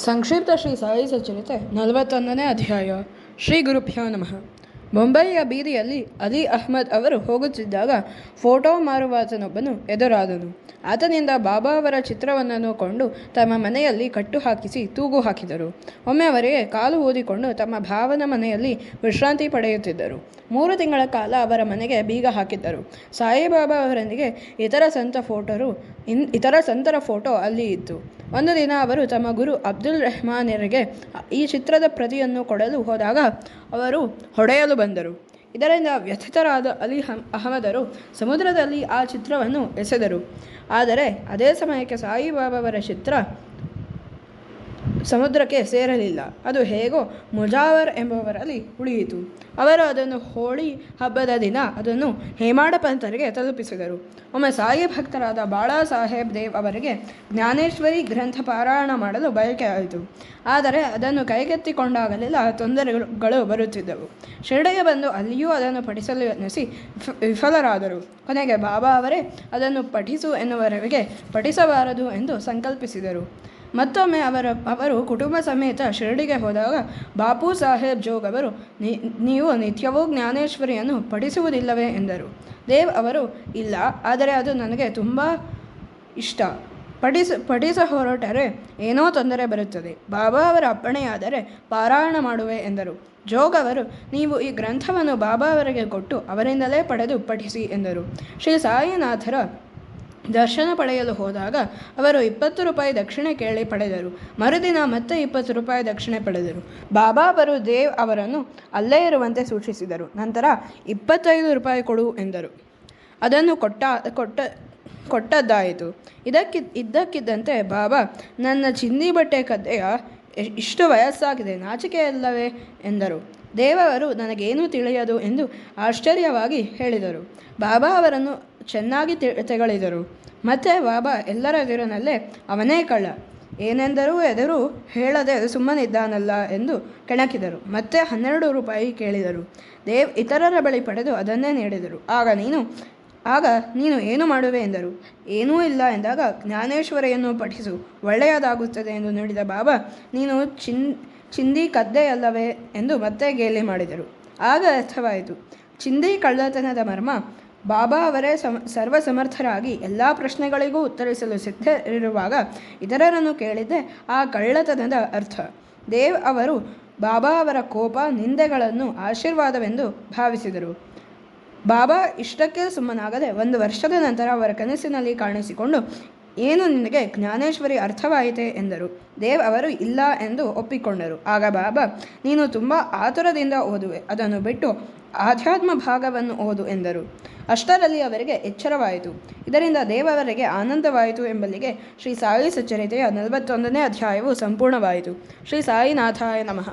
ಸಂಕ್ಷಿಪ್ತ ಶ್ರೀ ಸಾಯಿ ಸಚ್ಚರಿತೆ 41ನೇ ಅಧ್ಯಾಯ. ಶ್ರೀ ಗುರುಭ್ಯೋ ನಮಃ. ಮುಂಬಯಿಯ ಬೀದಿಯಲ್ಲಿ ಅಲಿ ಅಹ್ಮದ್ ಅವರು ಹೋಗುತ್ತಿದ್ದಾಗ ಫೋಟೋ ಮಾರುವಾತನೊಬ್ಬನು ಎದುರಾದನು. ಆತನಿಂದ ಬಾಬಾ ಅವರ ಚಿತ್ರವನ್ನು ಕೊಂಡು ತಮ್ಮ ಮನೆಯಲ್ಲಿ ಕಟ್ಟು ಹಾಕಿಸಿ ತೂಗು ಹಾಕಿದರು. ಒಮ್ಮೆ ಅವರಿಗೆ ಕಾಲು ಊದಿಕೊಂಡು ತಮ್ಮ ಭಾವನ ಮನೆಯಲ್ಲಿ ವಿಶ್ರಾಂತಿ ಪಡೆಯುತ್ತಿದ್ದರು. 3 ತಿಂಗಳ ಕಾಲ ಅವರ ಮನೆಗೆ ಬೀಗ ಹಾಕಿದ್ದರು. ಸಾಯಿಬಾಬಾ ಅವರೊಂದಿಗೆ ಇತರ ಸಂತರ ಫೋಟೋ ಅಲ್ಲಿ ಇತ್ತು. ಒಂದು ದಿನ ಅವರು ತಮ್ಮ ಗುರು ಅಬ್ದುಲ್ ರೆಹಮಾನರಿಗೆ ಈ ಚಿತ್ರದ ಪ್ರತಿಯನ್ನು ಕೊಡಲು ಹೋದಾಗ ಅವರು ಹೊಡೆಯಲು ಬಂದರು. ಇದರಿಂದ ವ್ಯಥಿತರಾದ ಅಲಿ ಅಹಮದರು ಸಮುದ್ರದಲ್ಲಿ ಆ ಚಿತ್ರವನ್ನು ಎಸೆದರು. ಆದರೆ ಅದೇ ಸಮಯಕ್ಕೆ ಸಾಯಿಬಾಬಾವರ ಚಿತ್ರ ಸಮುದ್ರಕ್ಕೆ ಸೇರಲಿಲ್ಲ. ಅದು ಹೇಗೋ ಮುಜಾವರ್ ಎಂಬುವರಲ್ಲಿ ಉಳಿಯಿತು. ಅವರು ಅದನ್ನು ಹೋಳಿ ಹಬ್ಬದ ದಿನ ಅದನ್ನು ಹೇಮಾಡ ಪಂತರಿಗೆ ತಲುಪಿಸಿದರು. ಒಮ್ಮೆ ಸಾಯಿ ಭಕ್ತರಾದ ಬಾಳಾ ಸಾಹೇಬ್ ದೇವ್ ಅವರಿಗೆ ಜ್ಞಾನೇಶ್ವರಿ ಗ್ರಂಥ ಪಾರಾಯಣ ಮಾಡಲು ಬಯಕೆ ಆಯಿತು. ಆದರೆ ಅದನ್ನು ಕೈಗೆತ್ತಿಕೊಂಡಾಗಲೆಲ್ಲ ತೊಂದರೆಗಳು ಬರುತ್ತಿದ್ದವು. ಶಿರಡಿಗೆ ಬಂದು ಅಲ್ಲಿಯೂ ಅದನ್ನು ಪಠಿಸಲು ಯತ್ನಿಸಿ ವಿಫಲರಾದರು. ಕೊನೆಗೆ ಬಾಬಾ ಅವರೇ ಅದನ್ನು ಪಠಿಸು ಎನ್ನುವವರೆಗೆ ಪಠಿಸಬಾರದು ಎಂದು ಸಂಕಲ್ಪಿಸಿದರು. ಮತ್ತೊಮ್ಮೆ ಅವರು ಕುಟುಂಬ ಸಮೇತ ಶಿರಡಿಗೆ ಹೋದಾಗ ಬಾಪು ಸಾಹೇಬ್ ಜೋಗ್ ಅವರು ನೀವು ನಿತ್ಯವೂ ಜ್ಞಾನೇಶ್ವರಿಯನ್ನು ಪಠಿಸುವುದಿಲ್ಲವೇ ಎಂದರು. ದೇವ್ ಅವರು ಇಲ್ಲ, ಆದರೆ ಅದು ನನಗೆ ತುಂಬ ಇಷ್ಟ. ಪಠಿಸ ಹೊರಟರೆ ಏನೋ ತೊಂದರೆ ಬರುತ್ತದೆ. ಬಾಬಾ ಅವರ ಅಪ್ಪಣೆಯಾದರೆ ಪಾರಾಯಣ ಮಾಡುವೆ ಎಂದರು. ಜೋಗ್ ಅವರು ನೀವು ಈ ಗ್ರಂಥವನ್ನು ಬಾಬಾ ಅವರಿಗೆ ಕೊಟ್ಟು ಅವರಿಂದಲೇ ಪಡೆದು ಪಠಿಸಿ ಎಂದರು. ಶ್ರೀ ಸಾಯಿನಾಥರ ದರ್ಶನ ಪಡೆಯಲು ಹೋದಾಗ ಅವರು 20 ರೂಪಾಯಿ ದಕ್ಷಿಣೆ ಕೇಳಿ ಪಡೆದರು. ಮರುದಿನ ಮತ್ತೆ 20 ರೂಪಾಯಿ ದಕ್ಷಿಣೆ ಪಡೆದರು. ಬಾಬಾ ಅವರು ದೇವ್ ಅವರನ್ನು ಅಲ್ಲೇ ಇರುವಂತೆ ಸೂಚಿಸಿದರು. ನಂತರ 25 ರೂಪಾಯಿ ಕೊಡು ಎಂದರು. ಅದನ್ನು ಕೊಟ್ಟದ್ದಾಯಿತು. ಇದ್ದಕ್ಕಿದ್ದಂತೆ ಬಾಬಾ ನನ್ನ ಚಿಂದಿ ಬಟ್ಟೆ ಕದ್ದೆಯ ಇಷ್ಟು ವಯಸ್ಸಾಗಿದೆ, ನಾಚಿಕೆಯಲ್ಲವೇ ಎಂದರು. ದೇವರು ನನಗೇನೂ ತಿಳಿಯದು ಎಂದು ಆಶ್ಚರ್ಯವಾಗಿ ಹೇಳಿದರು. ಬಾಬಾ ಅವರನ್ನು ಚೆನ್ನಾಗಿ ತೆಗಳಿದರು. ಮತ್ತೆ ಬಾಬಾ ಎಲ್ಲರ ಎದುರಿನಲ್ಲೇ ಅವನೇ ಕಳ್ಳ ಏನೆಂದರೂ ಎದುರು ಹೇಳದೆ ಸುಮ್ಮನಿದ್ದಾನಲ್ಲ ಎಂದು ಕೆಣಕಿದರು. ಮತ್ತೆ 12 ರೂಪಾಯಿ ಕೇಳಿದರು. ದೇವ್ ಇತರರ ಬಳಿ ಪಡೆದು ಅದನ್ನೇ ನೀಡಿದರು. ಆಗ ನೀನು ಏನು ಮಾಡುವೆ ಎಂದರು. ಏನೂ ಇಲ್ಲ ಎಂದಾಗ ಜ್ಞಾನೇಶ್ವರಿಯನ್ನು ಪಠಿಸು, ಒಳ್ಳೆಯದಾಗುತ್ತದೆ ಎಂದು ನುಡಿದ ಬಾಬಾ ನೀನು ಚಿಂದಿ ಕದ್ದೆಯಲ್ಲವೇ ಎಂದು ಮತ್ತೆ ಗೇಲಿ ಮಾಡಿದರು. ಆಗ ಅರ್ಥವಾಯಿತು ಚಿಂದಿ ಕಳ್ಳತನದ ಮರ್ಮ. ಬಾಬಾ ಅವರೇ ಸರ್ವಸಮರ್ಥರಾಗಿ ಎಲ್ಲ ಪ್ರಶ್ನೆಗಳಿಗೂ ಉತ್ತರಿಸಲು ಸಿದ್ಧರಿರುವಾಗ ಇತರರನ್ನು ಕೇಳಿದ್ದೇ ಆ ಕಳ್ಳತನದ ಅರ್ಥ. ದೇವ್ ಅವರು ಬಾಬಾ ಅವರ ಕೋಪ ನಿಂದೆಗಳನ್ನು ಆಶೀರ್ವಾದವೆಂದು ಭಾವಿಸಿದರು. ಬಾಬಾ ಇಷ್ಟಕ್ಕೆ ಸುಮ್ಮನಾಗದೆ 1 ವರ್ಷದ ನಂತರ ಅವರ ಕನಸಿನಲ್ಲಿ ಕಾಣಿಸಿಕೊಂಡು ಏನು ನಿನಗೆ ಜ್ಞಾನೇಶ್ವರಿ ಅರ್ಥವಾಯಿತೆ ಎಂದರು. ದೇವ್ ಅವರು ಇಲ್ಲ ಎಂದು ಒಪ್ಪಿಕೊಂಡರು. ಆಗ ಬಾಬಾ ನೀನು ತುಂಬ ಆತುರದಿಂದ ಓದುವೆ, ಅದನ್ನು ಬಿಟ್ಟು ಆಧ್ಯಾತ್ಮ ಭಾಗವನ್ನು ಓದು ಎಂದರು. ಅಷ್ಟರಲ್ಲಿ ಅವರಿಗೆ ಎಚ್ಚರವಾಯಿತು. ಇದರಿಂದ ದೇವವರಿಗೆ ಆನಂದವಾಯಿತು ಎಂಬಲ್ಲಿಗೆ ಶ್ರೀ ಸಾಯಿ ಸಚ್ಚರಿತೆಯ 41ನೇ ಅಧ್ಯಾಯವು ಸಂಪೂರ್ಣವಾಯಿತು. ಶ್ರೀ ಸಾಯಿನಾಥಾಯ ನಮಃ.